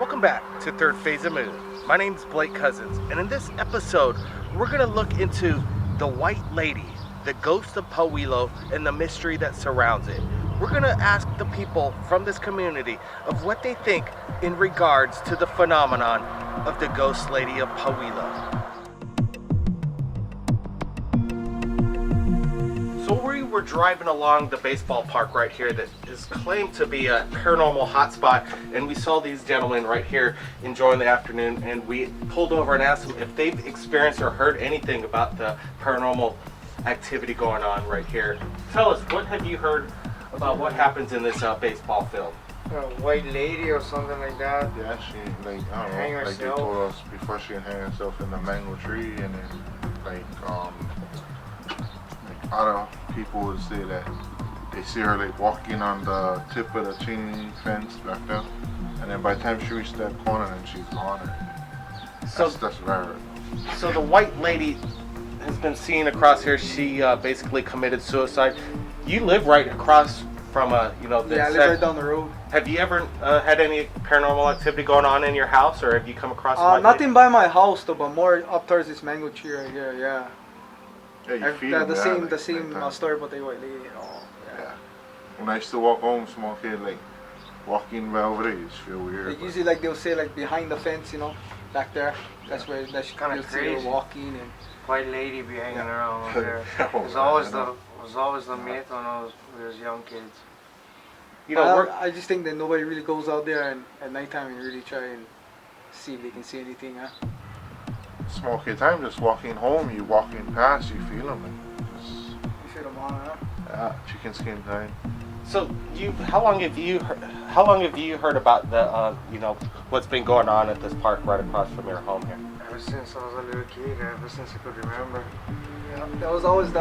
Welcome back to Third Phase of Moon. My name is Blake Cousins, and in this episode, we're going to look into the White Lady, the ghost of Pauilio, and the mystery that surrounds it. We're going to ask the people from this community of what they think in regards to the phenomenon of the ghost lady of Pauilio. So we were driving along the baseball park right here that is claimed to be a paranormal hotspot, and we saw these gentlemen right here enjoying the afternoon, and we pulled over and asked them if they've experienced or heard anything about the paranormal activity going on right here. Tell us, what have you heard about what happens in this baseball field? A white lady or something like that. Yeah, she I don't hang know, like herself. they told us before she hang herself in the mango tree, and then like other people would say that they see her like walking on the tip of the chain fence back there, and then by the time she reached that corner, then she's gone. So That's rare. So the White Lady has been seen across here. She basically committed suicide. You live right across from the Yeah, I live right down the road. Have you ever had any paranormal activity going on in your house, or have you come across Nothing by my house though, but more up towards this mango tree right here. Yeah. Yeah, you feel the them, same story about the white lady. Yeah. When I used to walk home, small kid, like walking by over there, you just feel weird. Like, usually, like they'll say, like behind the fence, back there. That's where Kinda you'll see crazy. her walking and. White lady be hanging around over there. Oh, It was always the myth on those young kids. I just think that nobody really goes out there and at nighttime and really try and see if they can see anything, huh? Small kid time, just walking home, you walking past, you feel them. You feel them on, huh? Yeah, chicken skin time. So how long have you heard about the what's been going on at this park right across from your home here? Ever since I was a little kid, ever since I could remember. Yeah, that was always the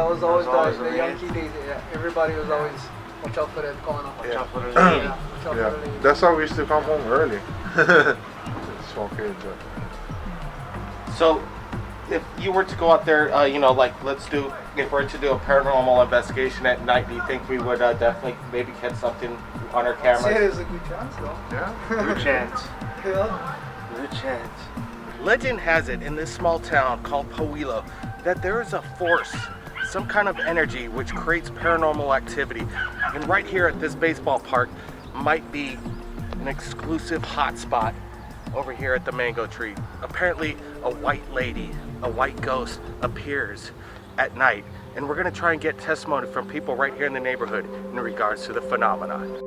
young myth. kid days. Yeah, everybody was always watch out for that corner. Watch out for the lady. Yeah, watch out Yeah, for the lady. that's how we used to come home early. Small kids. So if you were to go out there, if we're to do a paranormal investigation at night, do you think we would definitely maybe catch something on our I'd say cameras? there's a good chance though. Yeah. Good chance. Yeah. Good chance. Legend has it in this small town called Pauilio that there is a force, some kind of energy which creates paranormal activity. And right here at this baseball park might be an exclusive hotspot over here at the mango tree. Apparently a white lady, a white ghost appears at night. And we're gonna try and get testimony from people right here in the neighborhood in regards to the phenomenon.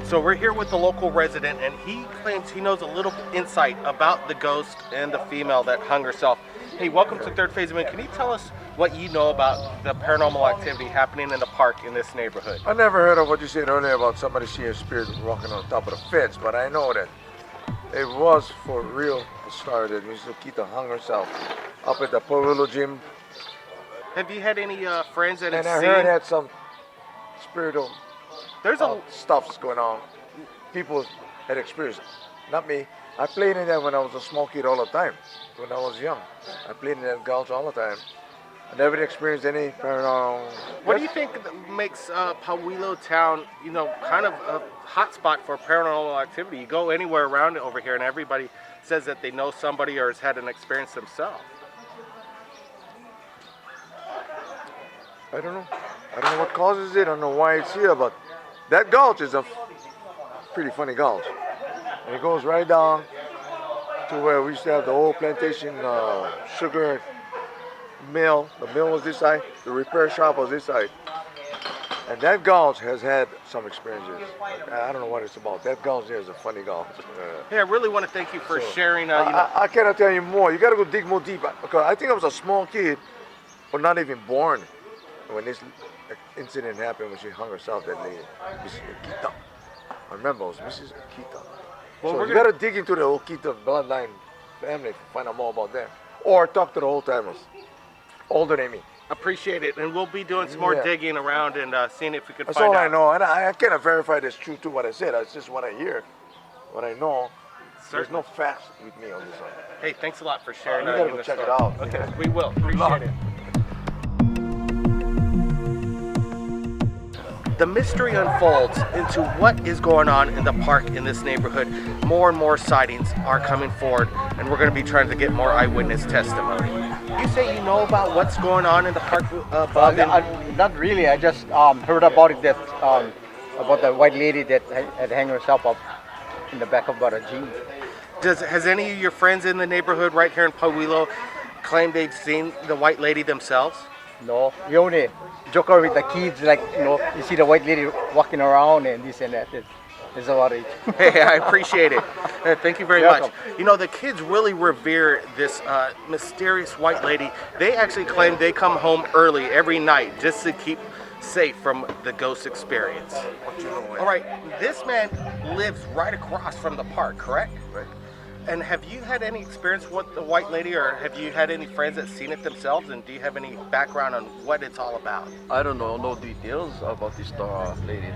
So we're here with the local resident, and he claims he knows a little insight about the ghost and the female that hung herself. Hey, welcome to Third Phase of Moon. Can you tell us what you know about the paranormal activity happening in the park in this neighborhood? I never heard of what you said earlier about somebody seeing a spirit walking on top of the fence, but I know that it was for real the story that Miss Okita hung herself up at the Pauilio gym. Have you had any friends that have And I seen? heard that some spiritual There's a stuff's going on. People had experienced. Not me. I played in that when I was a small kid all the time. When I was young, I played in that gulch all the time. I never experienced any paranormal. What do you think that makes Pauilio town, kind of a hotspot for paranormal activity? You go anywhere around it over here, and everybody says that they know somebody or has had an experience themselves. I don't know. I don't know what causes it. I don't know why it's here, but that gulch is a pretty funny gulch. And it goes right down to where we used to have the old plantation sugar mill. The mill was this side, the repair shop was this side. And that gulch has had some experiences. I don't know what it's about. That gulch there is a funny gulch. Hey, I really want to thank you for sharing. I cannot tell you more. You got to go dig more deep. Because I think I was a small kid, or not even born, when this incident happened when she hung herself, that lady, Mrs. Okita. I remember it was Mrs. Okita. Well, So we're you got to dig into the Okita bloodline family to find out more about them. Or talk to the old timers, older than me. Appreciate it, and we'll be doing some more Yeah. digging around and seeing if we can That's find all out. I know. And I cannot verify this true to what I said. It's just what I hear, what I know. There's no facts with me on this one. Hey, thanks a lot for sharing. You gotta in go this check it story. out. Okay, Yeah. we will. luck. Appreciate it. the mystery unfolds into what is going on in the park in this neighborhood. More and more sightings are coming forward, and we're going to be trying to get more eyewitness testimony. You say you know about what's going on in the park, Bob? Not really. I just heard about it, that about the white lady that had hung herself up in the back of a jeep. Has any of your friends in the neighborhood right here in Pauilio claim they've seen the white lady themselves? No, we only joke around with the kids, like, you know, you see the white lady walking around and this and that. It's about it. Hey, I appreciate it. Thank you very You're much. welcome. You know, the kids really revere this mysterious white lady. They actually claim they come home early every night just to keep safe from the ghost experience. All right, this man lives right across from the park, correct? Right. And have you had any experience with the white lady, or have you had any friends that seen it themselves, and do you have any background on what it's all about? I don't know, no details about this lady.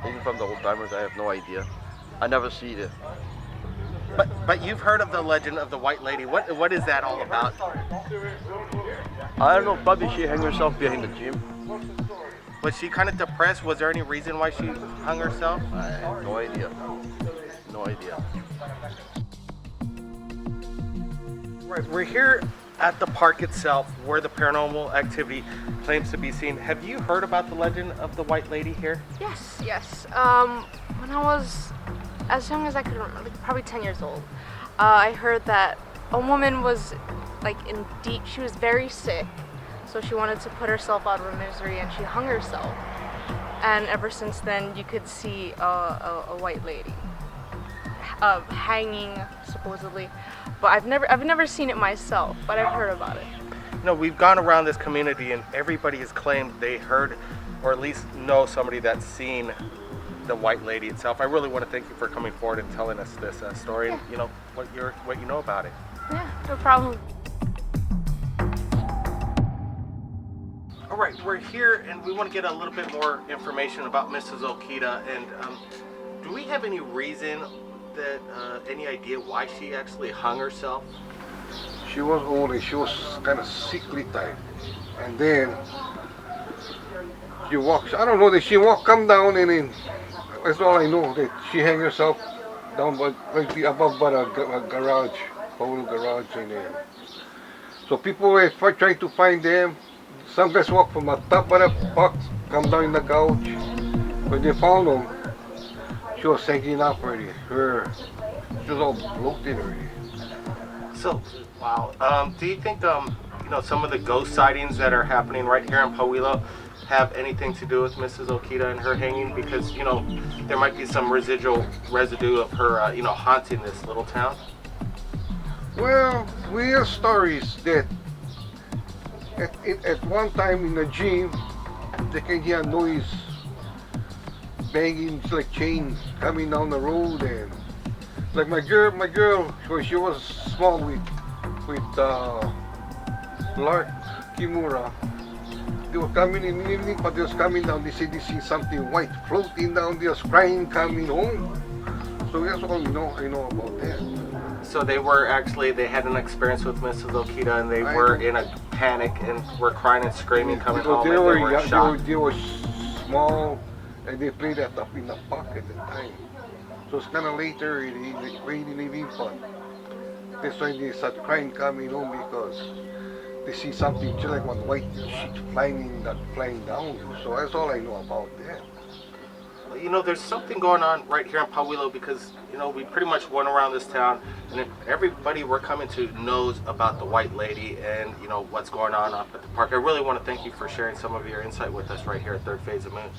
Even from the old timers, I have no idea. I never see it. But you've heard of the legend of the white lady. What is that all about? I don't know, probably she hung herself behind the gym. Was she kind of depressed? Was there any reason why she hung herself? I have no idea. No idea. Right, we're here at the park itself where the paranormal activity claims to be seen. Have you heard about the legend of the white lady here? Yes. When I was as young as I could remember, like probably 10 years old, I heard that a woman was she was very sick, so she wanted to put herself out of her misery and she hung herself. And ever since then, you could see a white lady hanging, supposedly. But I've never seen it myself, but I've heard about it. You know, we've gone around this community and everybody has claimed they heard or at least know somebody that's seen the white lady itself. I really want to thank you for coming forward and telling us this story and, you know, what you know about it. Yeah, no problem. All right, we're here and we want to get a little bit more information about Mrs. Okita. And do we have any reason that any idea why she actually hung herself? She was old, she was kind of sickly type. And then she walks, I don't know, that she come down and then, that's all I know, that she hang herself down right above by a garage, whole garage. And then, so people were trying to find them. Some guys walk from the top of the box, come down in the couch. When they found them, she was hanging up already. She was all bloated already. So, wow. Do you think, you know, some of the ghost sightings that are happening right here in Pauilio have anything to do with Mrs. Okita and her hanging? Because, you know, there might be some residue of her, you know, haunting this little town. Well, we hear stories that at one time in the gym, they can hear a noise banging, it's like chains coming down the road. And like my girl, when she was small with Lark Kimura, they were coming in the evening, but they was coming down, they said they see something white floating down, they was crying coming home. So that's all I know about that. So they had an experience with Mrs. Okita and they were in a panic and were crying and screaming coming home, and they were shocked. They were small and they played that up in the park at the time. So it's kind of later in the evening, but that's why they start crying coming home, because they see something just like one white sheet flying down. So that's all I know about that. You know, there's something going on right here in Pauilio, because, you know, we pretty much went around this town and everybody we're coming to knows about the white lady and, you know, what's going on up at the park. I really want to thank you for sharing some of your insight with us right here at Third Phase of Moon.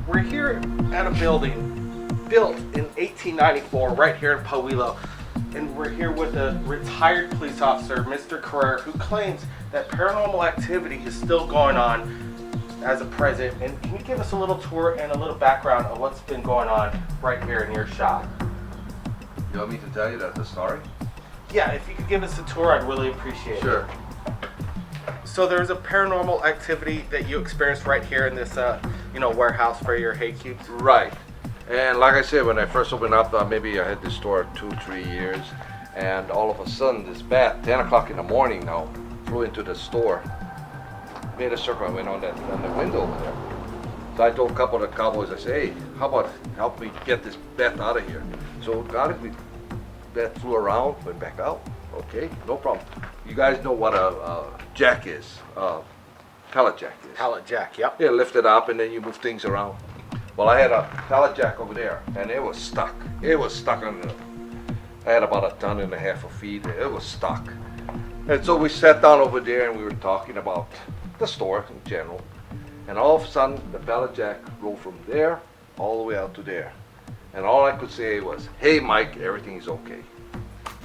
We're here at a building built in 1894 right here in Pauilio. And we're here with a retired police officer, Mr. Carrera, who claims that paranormal activity is still going on as a present. And can you give us a little tour and a little background of what's been going on right here in your shop? You want me to tell you the story? Yeah, if you could give us a tour, I'd really appreciate it. Sure. So there's a paranormal activity that you experienced right here in this, you know, warehouse for your hay cubes? Right. And like I said, when I first opened up, maybe I had this store 2-3 years, And all of a sudden, this bat, 10 o'clock in the morning now, flew into the store, made a circle and went on the window over there. So I told a couple of the cowboys, I said, hey, how about help me get this bat out of here? So got it, bat flew around, went back out. Okay, no problem. You guys know what a jack is, pallet jack is. Pallet jack, yep. Yeah, lift it up and then you move things around. Well, I had a pallet jack over there and it was stuck. It was stuck on the, I had about 1.5 tons of feed. It was stuck. And so we sat down over there and we were talking about the store in general. And all of a sudden, the pallet jack rolled from there all the way out to there. And all I could say was, hey, Mike, everything is okay.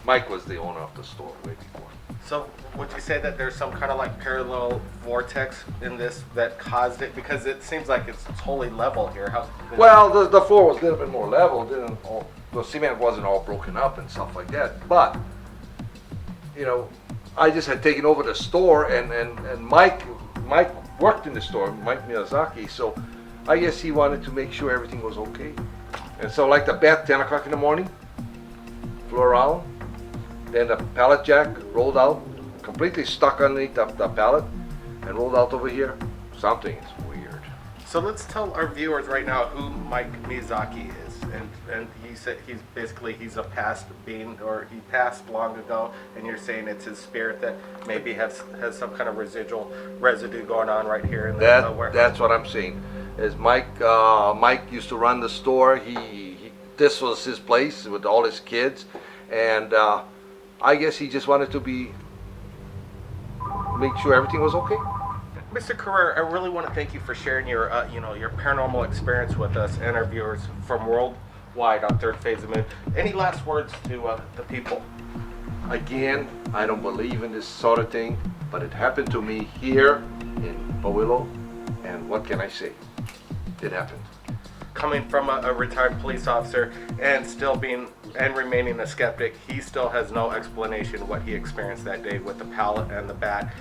Mike was the owner of the store way before. So would you say that there's some kind of like parallel vortex in this that caused it? Because it seems like it's totally level here. Well, the floor was a little bit more level. The cement wasn't all broken up and stuff like that. But, you know, I just had taken over the store and Mike worked in the store, Mike Miyazaki, so I guess he wanted to make sure everything was okay. And so like the bat, 10 o'clock in the morning, flew around, then the pallet jack rolled out, completely stuck underneath the pallet, and rolled out over here. Something is weird. So let's tell our viewers right now who Mike Miyazaki is. And he said he's a past being, or he passed long ago, and you're saying it's his spirit that maybe has some kind of residue going on right here in the warehouse. That's what I'm saying. Is Mike used to run the store. This was his place with all his kids, and I guess he just wanted to make sure everything was okay. Mr. Carrera, I really want to thank you for sharing your your paranormal experience with us and our viewers from worldwide on Third Phase of Moon. Any last words to the people? Again, I don't believe in this sort of thing, but it happened to me here in Pauilio, and what can I say? It happened. Coming from a retired police officer and still remaining a skeptic, he still has no explanation what he experienced that day with the pallet and the bat.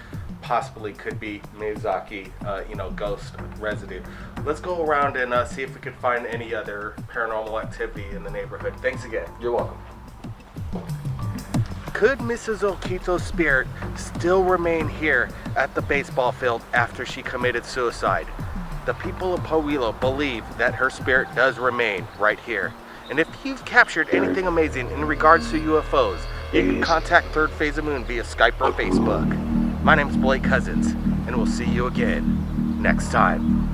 Possibly could be Miyazaki, ghost residue. Let's go around and see if we can find any other paranormal activity in the neighborhood. Thanks again. You're welcome. Could Mrs. Okito's spirit still remain here at the baseball field after she committed suicide? The people of Pauilio believe that her spirit does remain right here. And if you've captured anything amazing in regards to UFOs, you can contact Third Phase of Moon via Skype or Facebook. My name is Blake Cousins, and we'll see you again next time.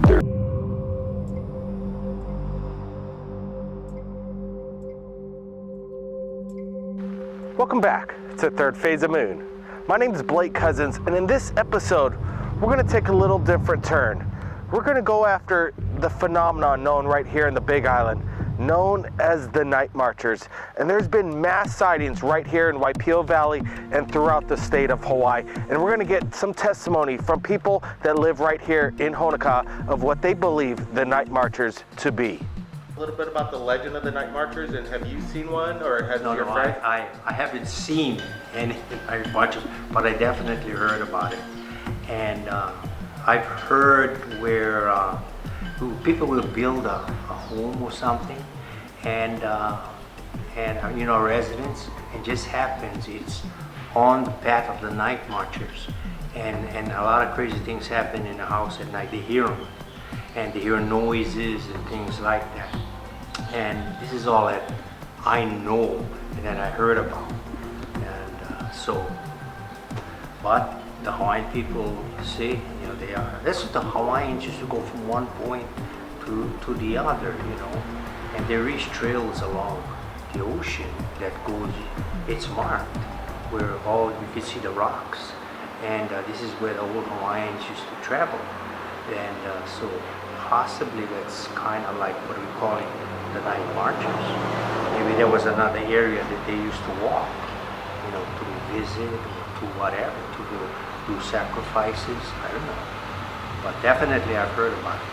Welcome back to Third Phase of Moon. My name is Blake Cousins, and in this episode, we're going to take a little different turn. We're going to go after the phenomenon known right here in the Big Island, known as the Night Marchers. And there's been mass sightings right here in Waipio Valley and throughout the state of Hawaii. And we're gonna get some testimony from people that live right here in Honokaa of what they believe the Night Marchers to be. A little bit about the legend of the Night Marchers, and have you seen one, or has your friend? I haven't seen any Night Marchers, but I definitely heard about it. And I've heard where people will build a home or something, and residents, it just happens, it's on the path of the Night Marchers, and a lot of crazy things happen in the house at night. They hear them, and they hear noises and things like that. And this is all that I know and that I heard about. And but the Hawaiian people say, they are, that's what the Hawaiians used to go from one point to the other, and there is trails along the ocean that goes, it's marked, where you can see the rocks, and this is where the old Hawaiians used to travel, and so possibly that's kind of like what we call it, the Night Marchers. Maybe there was another area that they used to walk, to visit, or to whatever, to do sacrifices, I don't know, but definitely I've heard about it.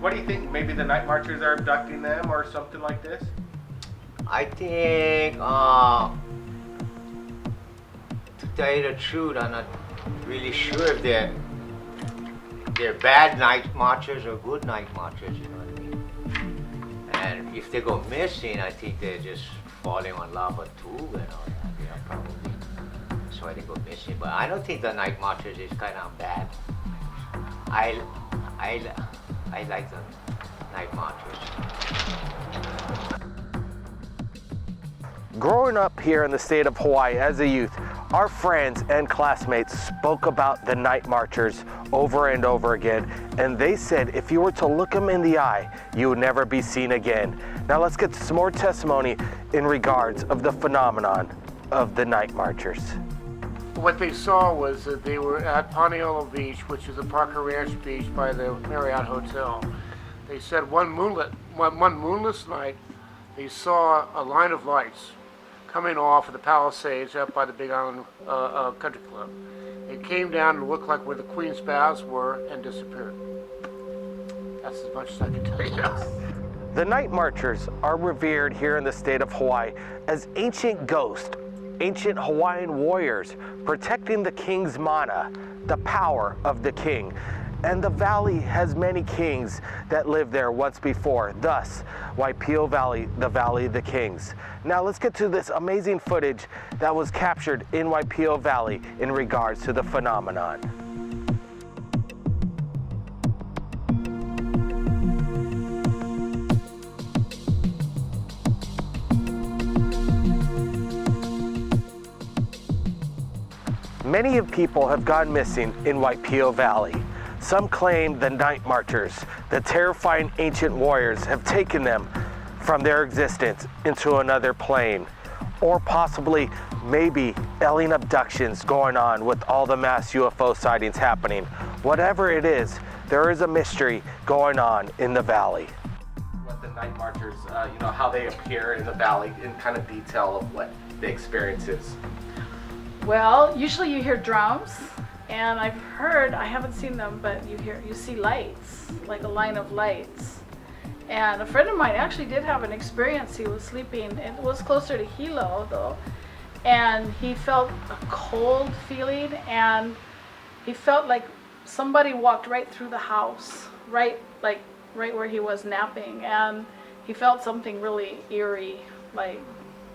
What do you think? Maybe the Night Marchers are abducting them or something like this? I think, to tell you the truth, I'm not really sure if they're bad Night Marchers or good Night Marchers, you know what I mean? And if they go missing, I think they're just falling on lava tube and all that. Yeah, probably. That's why they go missing. But I don't think the night marchers is kind of bad. I like the night marchers. Growing up here in the state of Hawaii as a youth, our friends and classmates spoke about the night marchers over and over again, and they said if you were to look them in the eye, you would never be seen again. Now let's get some more testimony in regards of the phenomenon of the night marchers. What they saw was that they were at Pauilio Beach, which is the Parker Ranch Beach by the Marriott Hotel. They said one moonless night, they saw a line of lights coming off of the Palisades up by the Big Island Country Club. It came down and looked like where the Queen's Baths were and disappeared. That's as much as I can tell you. The night marchers are revered here in the state of Hawaii as ancient ghosts, ancient Hawaiian warriors protecting the king's mana, the power of the king. And the valley has many kings that lived there once before, thus Waipio Valley, the Valley of the Kings. Now let's get to this amazing footage that was captured in Waipio Valley in regards to the phenomenon. Many people have gone missing in Waipio Valley. Some claim the night marchers, the terrifying ancient warriors, have taken them from their existence into another plane. Or possibly, maybe, alien abductions going on with all the mass UFO sightings happening. Whatever it is, there is a mystery going on in the valley. What the night marchers, how they appear in the valley in kind of detail of what the experience is. Well, usually you hear drums. And I've heard, I haven't seen them, but you see lights, like a line of lights. And a friend of mine actually did have an experience. He was sleeping, it was closer to Hilo though, and he felt a cold feeling, and he felt like somebody walked right through the house, right where he was napping, and he felt something really eerie, like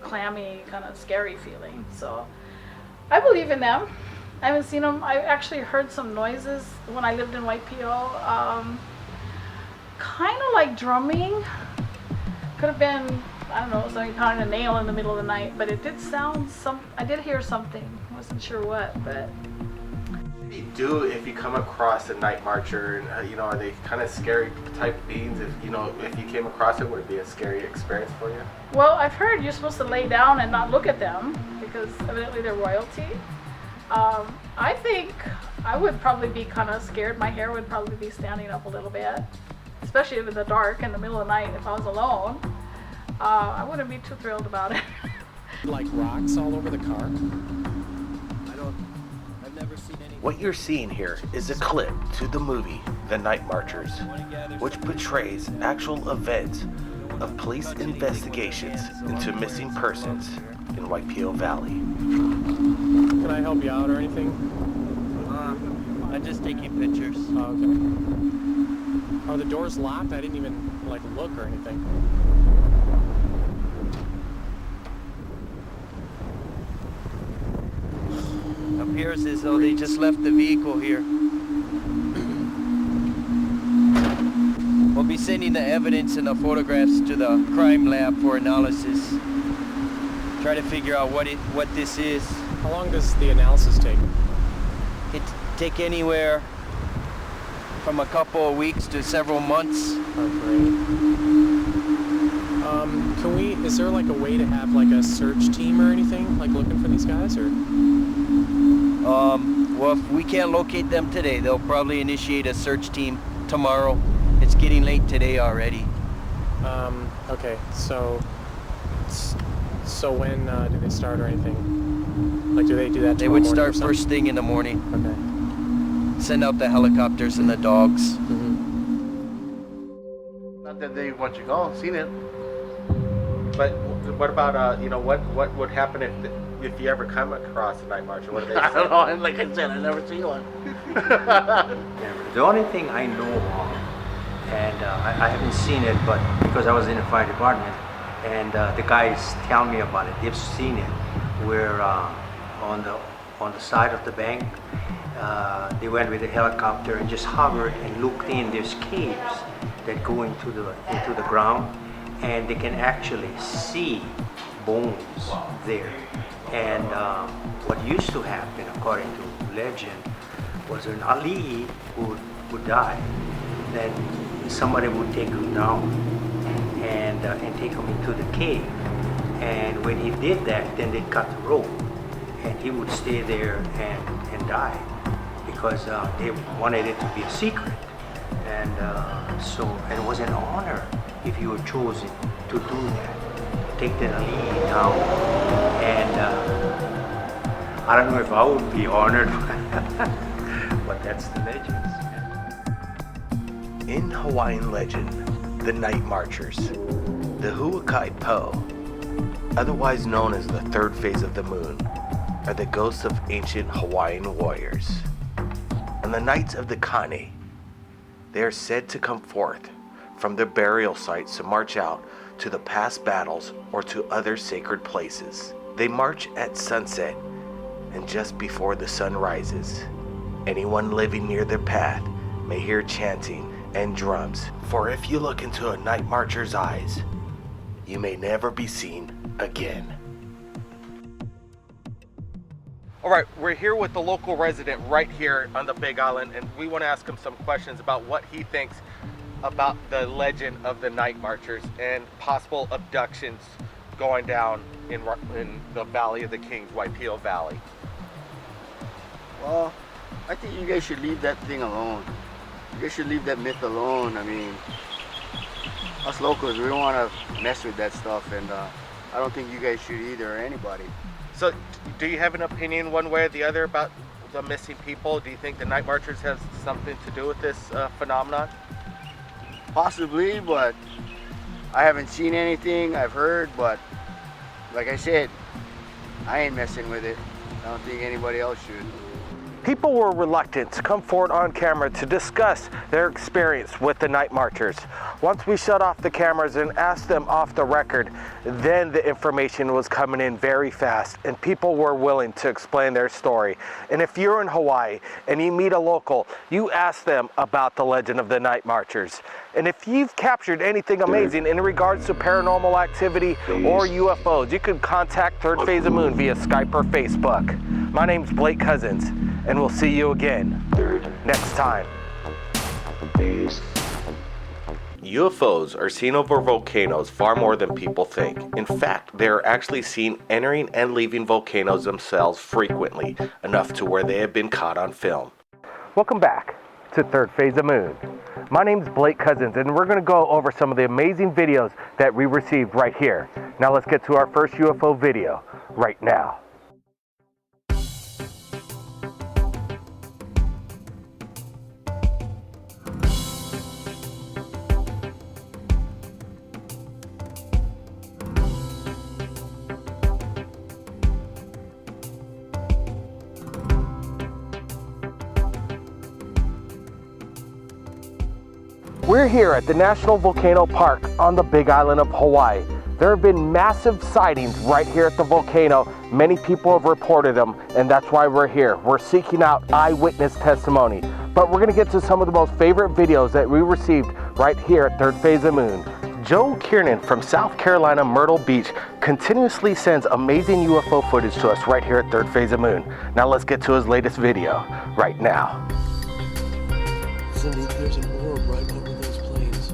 clammy, kind of scary feeling. So I believe in them. I haven't seen them. I actually heard some noises when I lived in Waipio. Kind of like drumming. Could have been, I don't know, somebody pounding a nail in the middle of the night, but it did sound I did hear something. Wasn't sure what, but. What do you do if you come across a night marcher? And, are they kind of scary type beings? If you came across it, would it be a scary experience for you? Well, I've heard you're supposed to lay down and not look at them because evidently they're royalty. I think I would probably be kind of scared. My hair would probably be standing up a little bit, especially in the dark in the middle of the night if I was alone. I wouldn't be too thrilled about it. Like rocks all over the car? I've never seen any. What you're seeing here is a clip to the movie The Night Marchers, which portrays actual events of police investigations into missing persons in Waipio Valley. Can I help you out or anything? I'm just taking pictures. Oh, okay. Are the doors locked? I didn't even look or anything. Appears as though they just left the vehicle here. We'll be sending the evidence and the photographs to the crime lab for analysis. Try to figure out what this is. How long does the analysis take? It take anywhere from a couple of weeks to several months. Oh, great. Is there a way to have a search team or anything, looking for these guys, or? Well, if we can't locate them today, they'll probably initiate a search team tomorrow. It's getting late today already. Okay, so when do they start or anything? Do they do that tomorrow? They would start first thing in the morning. Okay. Send out the helicopters and the dogs. Not that they want you gone, seen it. But what about what would happen if you ever come across a night marcher? What do they say? I don't know. Like I said, I never seen one. The only thing I know of and I haven't seen it, but because I was in the fire department, and the guys tell me about it. They've seen it. Where on the side of the bank, they went with a helicopter and just hovered and looked in. There's caves that go into the ground, and they can actually see bones there. And what used to happen, according to legend, was an ali'i would die. Then somebody would take him down and take him into the cave. And when he did that, then they'd cut the rope, and he would stay there and die because they wanted it to be a secret. And and it was an honor if you were chosen to do that, take the ali'i down. And I don't know if I would be honored, but that's the legend. In Hawaiian legend, the Night Marchers, the Huakai Po, otherwise known as the third phase of the moon, are the ghosts of ancient Hawaiian warriors. On the nights of the Kane, they are said to come forth from their burial sites to march out to the past battles or to other sacred places. They march at sunset and just before the sun rises. Anyone living near their path may hear chanting and drums, for if you look into a night marcher's eyes, you may never be seen again. All right, we're here with the local resident right here on the Big Island, and we want to ask him some questions about what he thinks about the legend of the Night Marchers and possible abductions going down in the Valley of the Kings, Waipio Valley. Well, I think you guys should leave that thing alone. You guys should leave that myth alone. I mean, us locals, we don't want to mess with that stuff, and I don't think you guys should either, or anybody. So, do you have an opinion one way or the other about the missing people? Do you think the Night Marchers have something to do with this phenomenon? Possibly, but I haven't seen anything. I've heard, but like I said, I ain't messing with it. I don't think anybody else should. People were reluctant to come forward on camera to discuss their experience with the Night Marchers. Once we shut off the cameras and asked them off the record, then the information was coming in very fast and people were willing to explain their story. And if you're in Hawaii and you meet a local, you ask them about the legend of the Night Marchers. And if you've captured anything amazing in regards to paranormal activity or UFOs, you can contact Third Phase of Moon via Skype or Facebook. My name's Blake Cousins, and we'll see you again next time. UFOs are seen over volcanoes far more than people think. In fact, they are actually seen entering and leaving volcanoes themselves frequently, enough to where they have been caught on film. Welcome back to Third Phase of Moon. My name's Blake Cousins, and we're going to go over some of the amazing videos that we received right here. Now let's get to our first UFO video right now. We're here at the National Volcano Park on the Big Island of Hawaii. There have been massive sightings right here at the volcano. Many people have reported them, and that's why we're here. We're seeking out eyewitness testimony. But we're gonna get to some of the most favorite videos that we received right here at Third Phase of Moon. Joe Kiernan from South Carolina, Myrtle Beach, continuously sends amazing UFO footage to us right here at Third Phase of Moon. Now let's get to his latest video right now. Cindy, there's an orb right over those planes.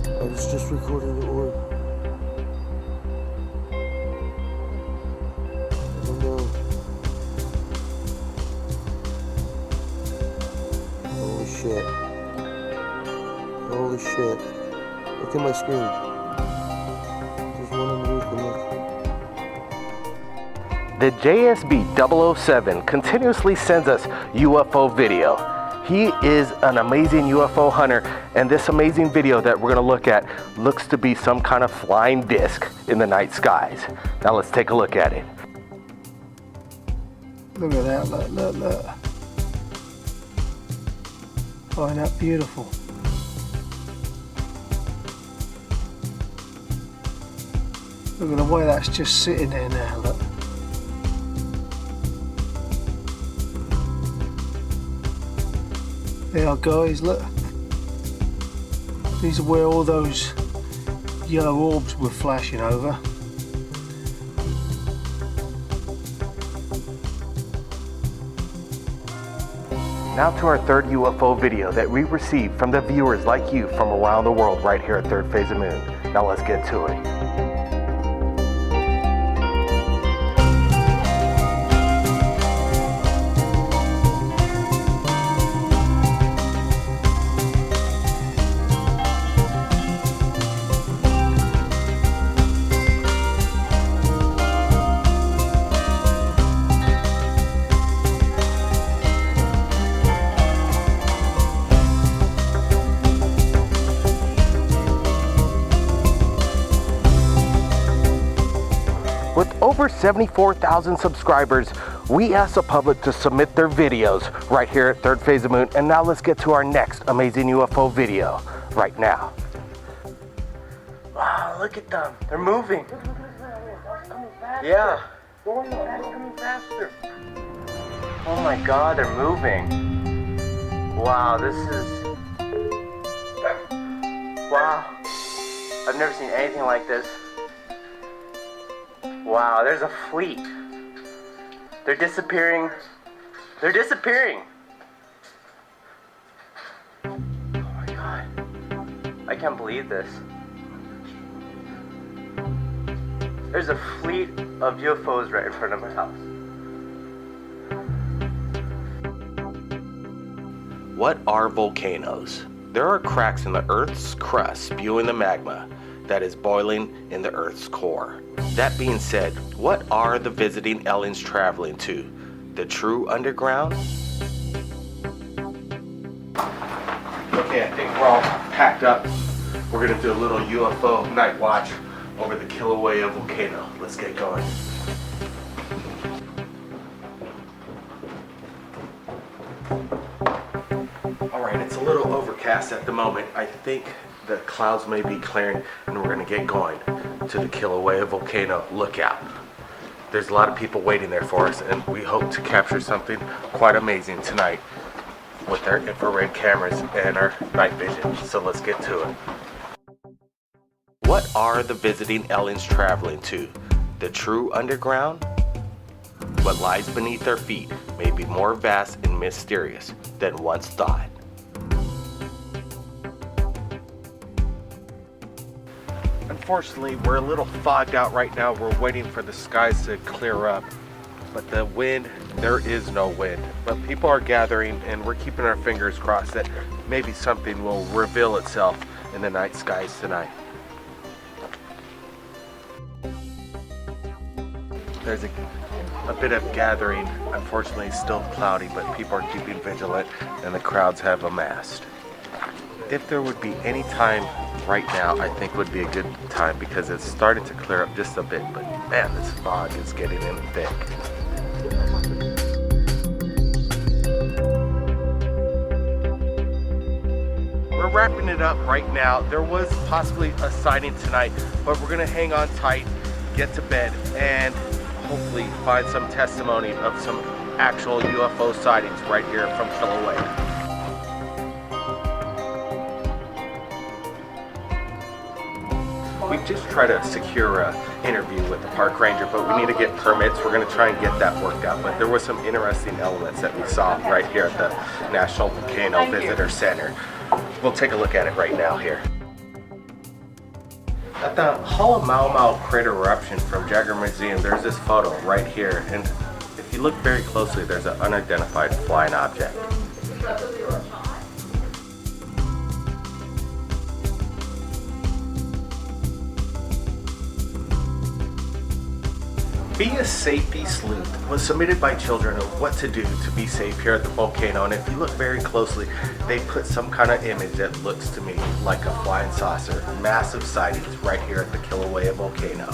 I was just recording the orb. I don't know. Holy shit. Holy shit. Look at my screen. There's one underneath the neck. The JSB 007 continuously sends us UFO video. He is an amazing UFO hunter, and this amazing video that we're going to look at looks to be some kind of flying disc in the night skies. Now let's take a look at it. Look at that, look. Oh, isn't that beautiful? Look at the way that's just sitting there now, look. There guys, look. These are where all those yellow orbs were flashing over. Now to our third UFO video that we received from the viewers like you from around the world right here at Third Phase of Moon. Now let's get to it. With over 74,000 subscribers, we asked the public to submit their videos right here at Third Phase of Moon. And now let's get to our next amazing UFO video right now. Wow, look at them. They're moving. Yeah. Going fast, coming faster. Oh my God, they're moving. Wow, this is... Wow. I've never seen anything like this. Wow, there's a fleet. They're disappearing. They're disappearing. Oh my God. I can't believe this. There's a fleet of UFOs right in front of my house. What are volcanoes? There are cracks in the Earth's crust spewing the magma that is boiling in the Earth's core. That being said, what are the visiting aliens traveling to? The true underground? Okay, I think we're all packed up. We're gonna do a little UFO night watch over the Kilauea volcano. Let's get going. All right, it's a little overcast at the moment. I think the clouds may be clearing and we're gonna get going to the Kilauea volcano lookout. There's a lot of people waiting there for us and we hope to capture something quite amazing tonight with our infrared cameras and our night vision. So let's get to it. What are the visiting aliens traveling to? The true underground? What lies beneath their feet may be more vast and mysterious than once thought. Unfortunately, we're a little fogged out right now. We're waiting for the skies to clear up. But the wind, there is no wind. But people are gathering and we're keeping our fingers crossed that maybe something will reveal itself in the night skies tonight. There's a bit of gathering. Unfortunately, it's still cloudy, but people are keeping vigilant and the crowds have amassed. If there would be any time right now, I think would be a good time because it's starting to clear up just a bit, but man, this fog is getting in thick. We're wrapping it up right now. There was possibly a sighting tonight, but we're gonna hang on tight, get to bed, and hopefully find some testimony of some actual UFO sightings right here from Kilauea. We just try to secure an interview with the park ranger, but we need to get permits. We're going to try and get that worked out. But there were some interesting elements that we saw right here at the National Volcano Visitor Center. We'll take a look at it right now here. At the Mau crater eruption from Jagger Museum, there's this photo right here. And if you look very closely, there's an unidentified flying object. Be a Safety Sleuth was submitted by children of what to do to be safe here at the volcano, and if you look very closely, they put some kind of image that looks to me like a flying saucer. Massive sightings right here at the Kilauea volcano.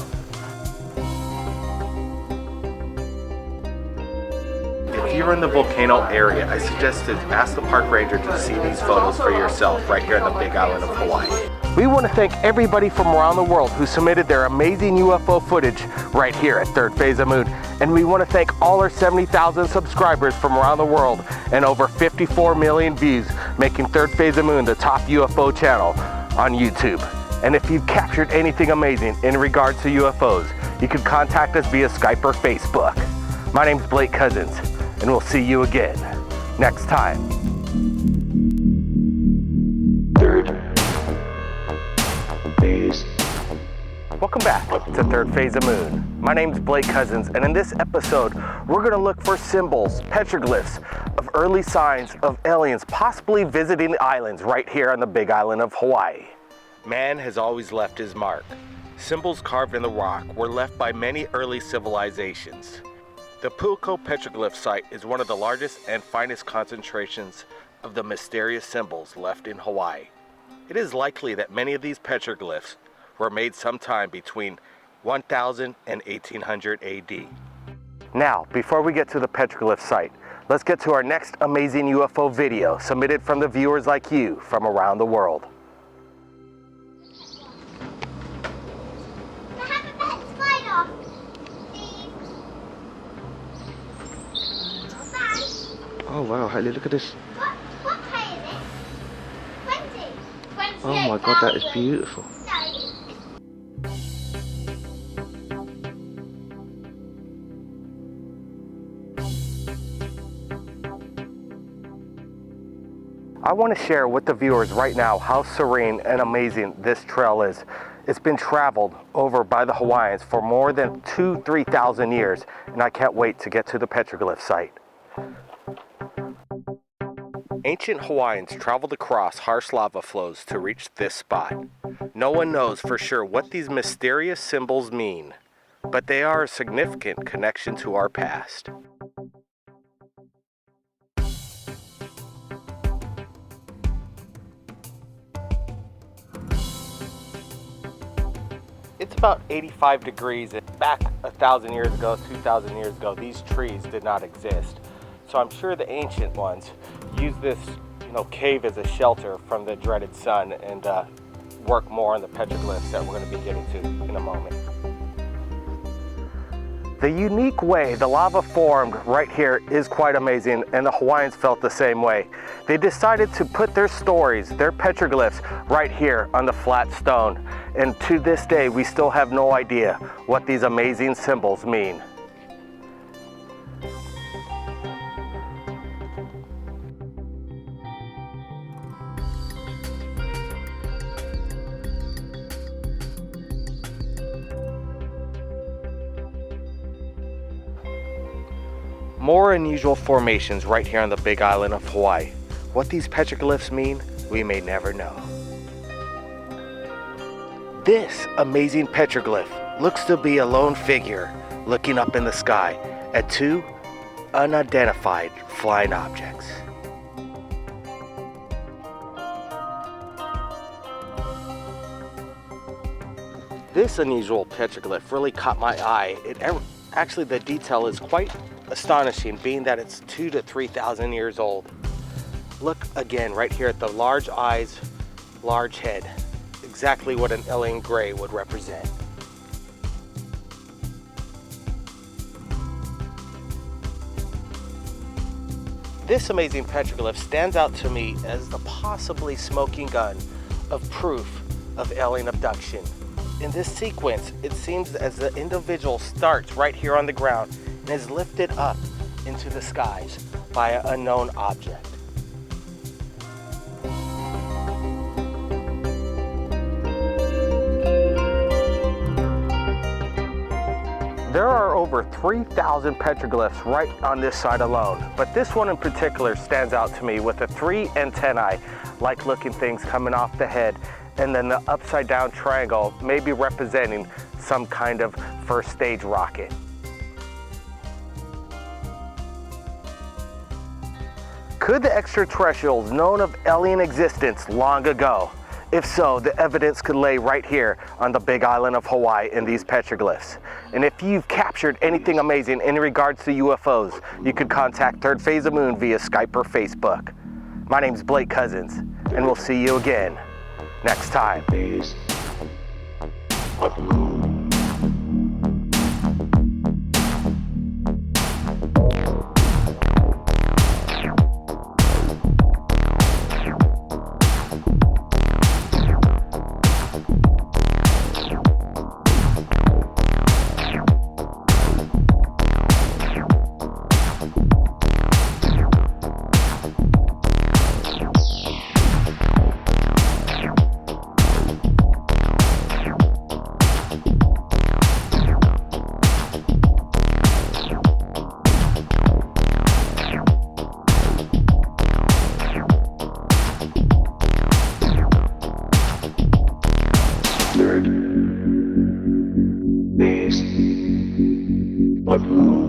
If you're in the volcano area, I suggest to ask the park ranger to see these photos for yourself right here on the Big Island of Hawaii. We want to thank everybody from around the world who submitted their amazing UFO footage right here at Third Phase of Moon. And we want to thank all our 70,000 subscribers from around the world and over 54 million views, making Third Phase of Moon the top UFO channel on YouTube. And if you've captured anything amazing in regards to UFOs, you can contact us via Skype or Facebook. My name's Blake Cousins, and we'll see you again next time. Welcome back to Third Phase of Moon. My name's Blake Cousins, and in this episode, we're going to look for symbols, petroglyphs, of early signs of aliens possibly visiting the islands right here on the Big Island of Hawaii. Man has always left his mark. Symbols carved in the rock were left by many early civilizations. The Pauilio petroglyph site is one of the largest and finest concentrations of the mysterious symbols left in Hawaii. It is likely that many of these petroglyphs were made sometime between 1000 and 1800 AD. Now, before we get to the petroglyph site, let's get to our next amazing UFO video submitted from the viewers like you from around the world. Oh wow, Hailey, look at this. What pay is it? 20. Oh my god, that is beautiful. I want to share with the viewers right now how serene and amazing this trail is. It's been traveled over by the Hawaiians for more than 3,000 years, and I can't wait to get to the petroglyph site. Ancient Hawaiians traveled across harsh lava flows to reach this spot. No one knows for sure what these mysterious symbols mean, but they are a significant connection to our past. It's about 85 degrees. Back 1,000 years ago, 2,000 years ago, these trees did not exist. So I'm sure the ancient ones used this, cave as a shelter from the dreaded sun and work more on the petroglyphs that we're going to be getting to in a moment. The unique way the lava formed right here is quite amazing, and the Hawaiians felt the same way. They decided to put their stories, their petroglyphs, right here on the flat stone. And to this day, we still have no idea what these amazing symbols mean. More unusual formations right here on the Big Island of Hawaii. What these petroglyphs mean, we may never know. This amazing petroglyph looks to be a lone figure looking up in the sky at two unidentified flying objects. This unusual petroglyph really caught my eye. Actually, the detail is quite astonishing, being that it's 2,000 to 3,000 years old. Look again right here at the large eyes, large head. Exactly what an alien gray would represent. This amazing petroglyph stands out to me as the possibly smoking gun of proof of alien abduction. In this sequence, it seems as the individual starts right here on the ground and is lifted up into the skies by an unknown object. There are over 3,000 petroglyphs right on this side alone, but this one in particular stands out to me with the 3 antennae-like looking things coming off the head, and then the upside down triangle may be representing some kind of first stage rocket. Could the extraterrestrials known of alien existence long ago? If so, the evidence could lay right here on the Big Island of Hawaii in these petroglyphs. And if you've captured anything amazing in regards to UFOs, you could contact Third Phase of Moon via Skype or Facebook. My name's Blake Cousins, and we'll see you again next time. Third phase of moon.